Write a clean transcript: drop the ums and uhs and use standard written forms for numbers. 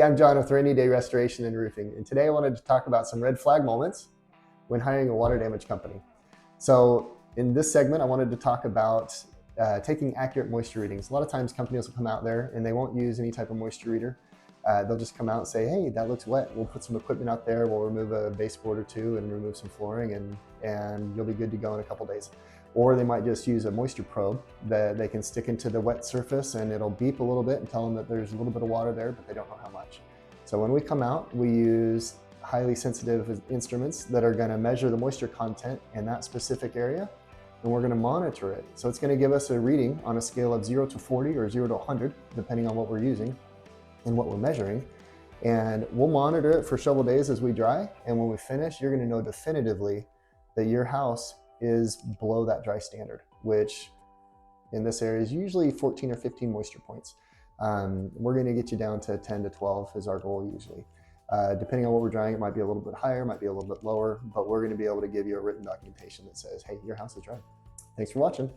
Hey, I'm John with Rainy Day Restoration and Roofing, and today I wanted to talk about some red flag moments when hiring a water damage company. So in this segment, I wanted to talk about taking accurate moisture readings. A lot of times companies will come out there and they won't use any type of moisture reader. They'll just come out and say, hey, that looks wet. We'll put some equipment out there. We'll remove a baseboard or two and remove some flooring, and you'll be good to go in a couple days. Or they might just use a moisture probe that they can stick into the wet surface, and it'll beep a little bit and tell them that there's a little bit of water there, but they don't know how much. So when we come out, we use highly sensitive instruments that are going to measure the moisture content in that specific area, and we're going to monitor it. So it's going to give us a reading on a scale of 0 to 40 or 0 to 100, depending on what we're using and what we're measuring. And we'll monitor it for several days as we dry. And when we finish, you're going to know definitively that your house is below that dry standard, which in this area is usually 14 or 15 moisture points. We're going to get you down to 10 to 12 is our goal usually. Depending on what we're drying, it might be a little bit higher, might be a little bit lower, but we're going to be able to give you a written documentation that says, hey, your house is dry. Thanks for watching.